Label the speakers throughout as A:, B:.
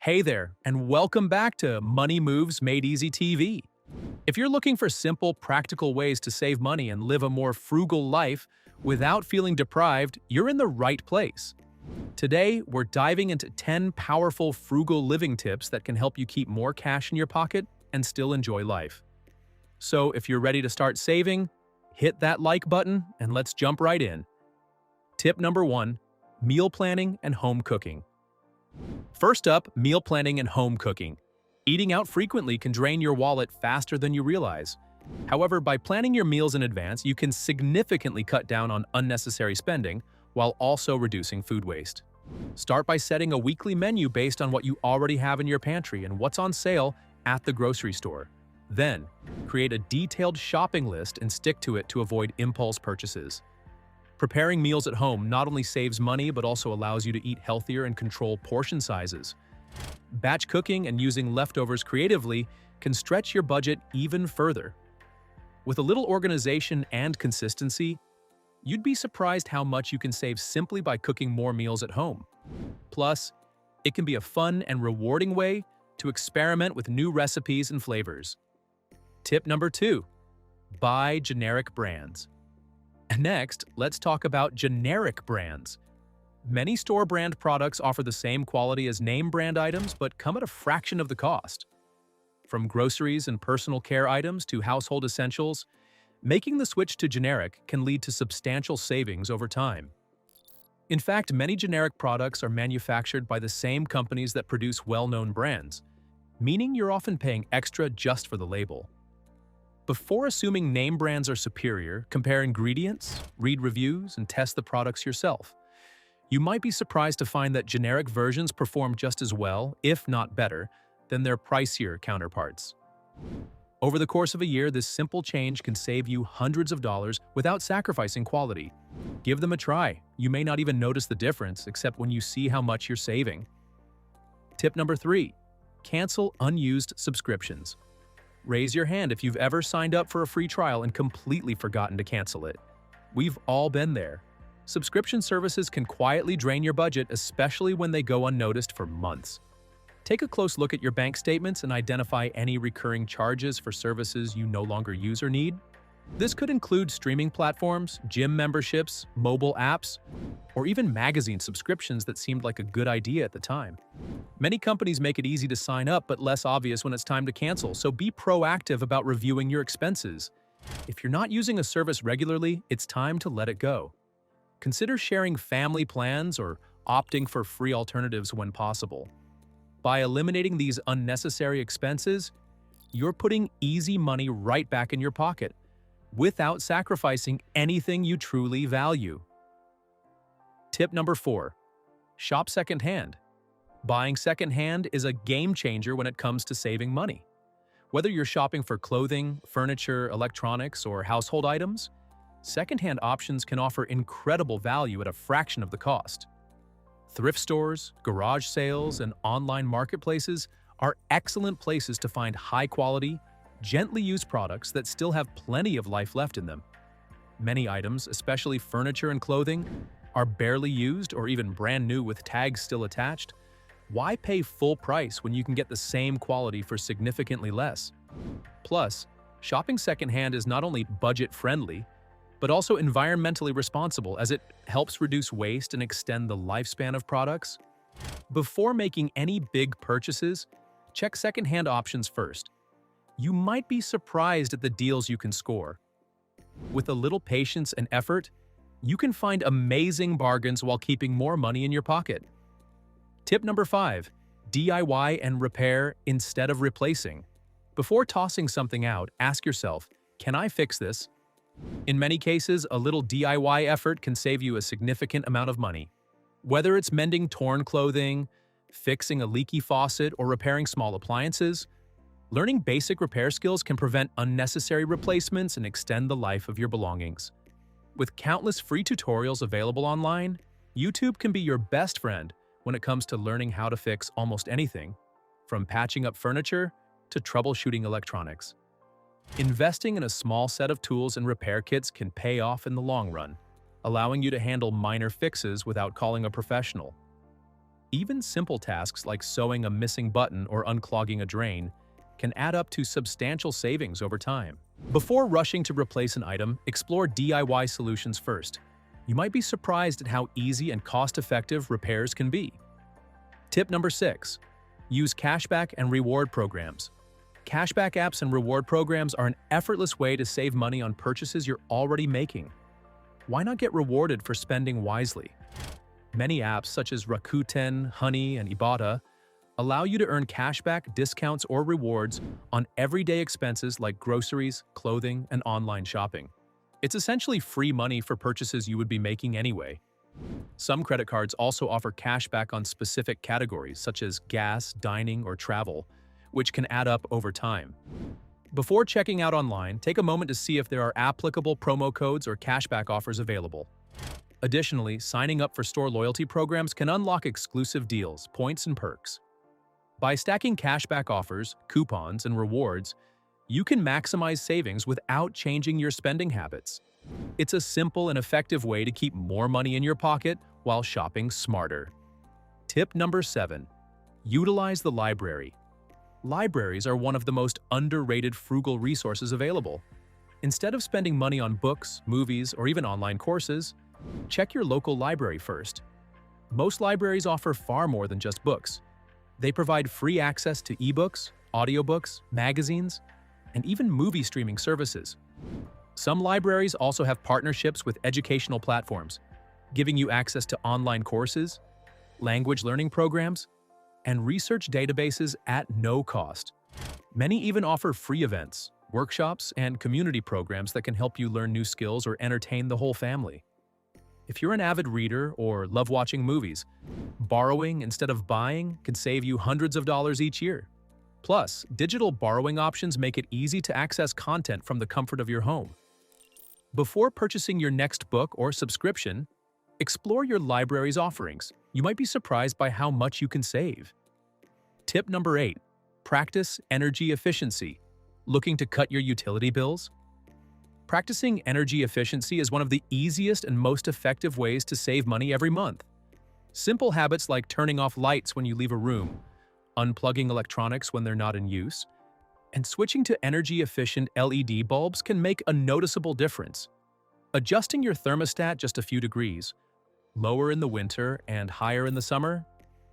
A: Hey there, and welcome back to Money Moves Made Easy TV. If you're looking for simple, practical ways to save money and live a more frugal life without feeling deprived, you're in the right place. Today, we're diving into 10 powerful frugal living tips that can help you keep more cash in your pocket and still enjoy life. So, if you're ready to start saving, hit that like button and let's jump right in. Tip number 1: meal planning and home cooking. First up, meal planning and home cooking. Eating out frequently can drain your wallet faster than you realize. However, by planning your meals in advance, you can significantly cut down on unnecessary spending while also reducing food waste. Start by setting a weekly menu based on what you already have in your pantry and what's on sale at the grocery store. Then, create a detailed shopping list and stick to it to avoid impulse purchases. Preparing meals at home not only saves money but also allows you to eat healthier and control portion sizes. Batch cooking and using leftovers creatively can stretch your budget even further. With a little organization and consistency, you'd be surprised how much you can save simply by cooking more meals at home. Plus, it can be a fun and rewarding way to experiment with new recipes and flavors. Tip number 2: buy generic brands. Next, let's talk about generic brands. Many store brand products offer the same quality as name brand items but come at a fraction of the cost. From groceries and personal care items to household essentials, making the switch to generic can lead to substantial savings over time. In fact, many generic products are manufactured by the same companies that produce well-known brands, meaning you're often paying extra just for the label. Before assuming name brands are superior, compare ingredients, read reviews, and test the products yourself. You might be surprised to find that generic versions perform just as well, if not better, than their pricier counterparts. Over the course of a year, this simple change can save you hundreds of dollars without sacrificing quality. Give them a try. You may not even notice the difference, except when you see how much you're saving. Tip number 3: cancel unused subscriptions. Raise your hand if you've ever signed up for a free trial and completely forgotten to cancel it. We've all been there. Subscription services can quietly drain your budget, especially when they go unnoticed for months. Take a close look at your bank statements and identify any recurring charges for services you no longer use or need. This could include streaming platforms, gym memberships, mobile apps, or even magazine subscriptions that seemed like a good idea at the time. Many companies make it easy to sign up but less obvious when it's time to cancel, so be proactive about reviewing your expenses. If you're not using a service regularly, it's time to let it go. Consider sharing family plans or opting for free alternatives when possible. By eliminating these unnecessary expenses, you're putting easy money right back in your pocket, without sacrificing anything you truly value. Tip number 4: shop secondhand. Buying secondhand is a game changer when it comes to saving money. Whether you're shopping for clothing, furniture, electronics, or household items, secondhand options can offer incredible value at a fraction of the cost. Thrift stores, garage sales, and online marketplaces are excellent places to find high-quality, gently used products that still have plenty of life left in them. Many items, especially furniture and clothing, are barely used or even brand new with tags still attached. Why pay full price when you can get the same quality for significantly less? Plus, shopping secondhand is not only budget-friendly, but also environmentally responsible as it helps reduce waste and extend the lifespan of products. Before making any big purchases, check secondhand options first. You might be surprised at the deals you can score. With a little patience and effort, you can find amazing bargains while keeping more money in your pocket. Tip number 5: DIY and repair instead of replacing. Before tossing something out, ask yourself, can I fix this? In many cases, a little DIY effort can save you a significant amount of money. Whether it's mending torn clothing, fixing a leaky faucet, or repairing small appliances, learning basic repair skills can prevent unnecessary replacements and extend the life of your belongings. With countless free tutorials available online, YouTube can be your best friend when it comes to learning how to fix almost anything, from patching up furniture to troubleshooting electronics. Investing in a small set of tools and repair kits can pay off in the long run, allowing you to handle minor fixes without calling a professional. Even simple tasks like sewing a missing button or unclogging a drain can add up to substantial savings over time. Before rushing to replace an item, explore DIY solutions first. You might be surprised at how easy and cost-effective repairs can be. Tip number 6. Use cashback and reward programs. Cashback apps and reward programs are an effortless way to save money on purchases you're already making. Why not get rewarded for spending wisely? Many apps such as Rakuten, Honey, and Ibotta allow you to earn cashback, discounts, or rewards on everyday expenses like groceries, clothing, and online shopping. It's essentially free money for purchases you would be making anyway. Some credit cards also offer cashback on specific categories such as gas, dining, or travel, which can add up over time. Before checking out online, take a moment to see if there are applicable promo codes or cashback offers available. Additionally, signing up for store loyalty programs can unlock exclusive deals, points, and perks. By stacking cashback offers, coupons, and rewards, you can maximize savings without changing your spending habits. It's a simple and effective way to keep more money in your pocket while shopping smarter. Tip number 7. Utilize the library. Libraries are one of the most underrated frugal resources available. Instead of spending money on books, movies, or even online courses, check your local library first. Most libraries offer far more than just books. They provide free access to ebooks, audiobooks, magazines, and even movie streaming services. Some libraries also have partnerships with educational platforms, giving you access to online courses, language learning programs, and research databases at no cost. Many even offer free events, workshops, and community programs that can help you learn new skills or entertain the whole family. If you're an avid reader or love watching movies, borrowing instead of buying can save you hundreds of dollars each year. Plus, digital borrowing options make it easy to access content from the comfort of your home. Before purchasing your next book or subscription, explore your library's offerings. You might be surprised by how much you can save. Tip number 8. Practice energy efficiency. Looking to cut your utility bills? Practicing energy efficiency is one of the easiest and most effective ways to save money every month. Simple habits like turning off lights when you leave a room, unplugging electronics when they're not in use, and switching to energy-efficient LED bulbs can make a noticeable difference. Adjusting your thermostat just a few degrees, lower in the winter and higher in the summer,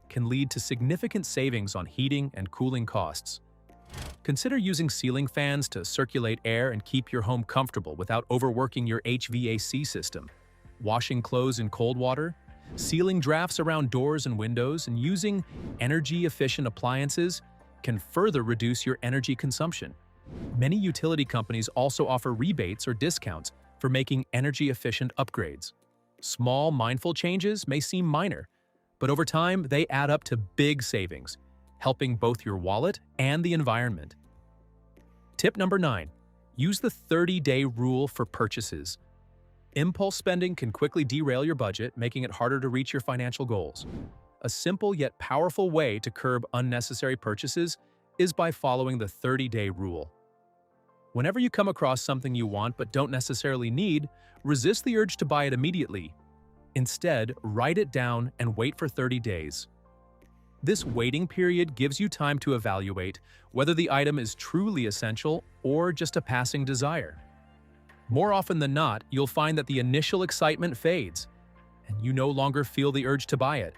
A: can lead to significant savings on heating and cooling costs. Consider using ceiling fans to circulate air and keep your home comfortable without overworking your HVAC system. Washing clothes in cold water, sealing drafts around doors and windows, and using energy-efficient appliances can further reduce your energy consumption. Many utility companies also offer rebates or discounts for making energy-efficient upgrades. Small, mindful changes may seem minor, but over time they add up to big savings, helping both your wallet and the environment. Tip number 9. Use the 30-day rule for purchases. Impulse spending can quickly derail your budget, making it harder to reach your financial goals. A simple yet powerful way to curb unnecessary purchases is by following the 30-day rule. Whenever you come across something you want but don't necessarily need, resist the urge to buy it immediately. Instead, write it down and wait for 30 days. This waiting period gives you time to evaluate whether the item is truly essential or just a passing desire. More often than not, you'll find that the initial excitement fades, and you no longer feel the urge to buy it.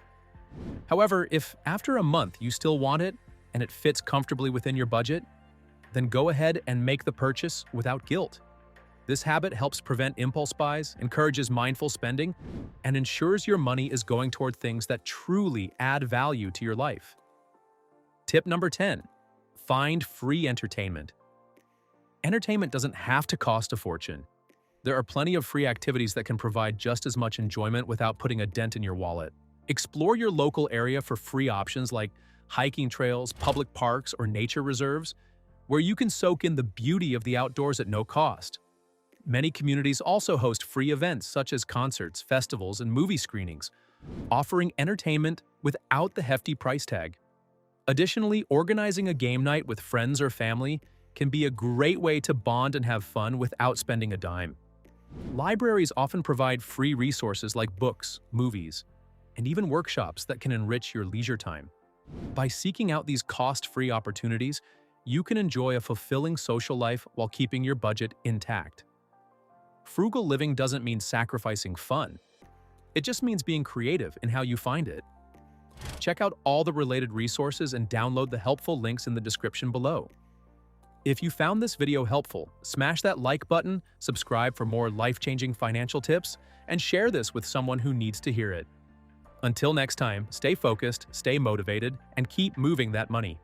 A: However, if after a month you still want it and it fits comfortably within your budget, then go ahead and make the purchase without guilt. This habit helps prevent impulse buys, encourages mindful spending, and ensures your money is going toward things that truly add value to your life. Tip number 10. Find free entertainment. Entertainment doesn't have to cost a fortune. There are plenty of free activities that can provide just as much enjoyment without putting a dent in your wallet. Explore your local area for free options like hiking trails, public parks, or nature reserves, where you can soak in the beauty of the outdoors at no cost. Many communities also host free events such as concerts, festivals, and movie screenings, offering entertainment without the hefty price tag. Additionally, organizing a game night with friends or family can be a great way to bond and have fun without spending a dime. Libraries often provide free resources like books, movies, and even workshops that can enrich your leisure time. By seeking out these cost-free opportunities, you can enjoy a fulfilling social life while keeping your budget intact. Frugal living doesn't mean sacrificing fun. It just means being creative in how you find it. Check out all the related resources and download the helpful links in the description below. If you found this video helpful, smash that like button, subscribe for more life-changing financial tips, and share this with someone who needs to hear it. Until next time, stay focused, stay motivated, and keep moving that money.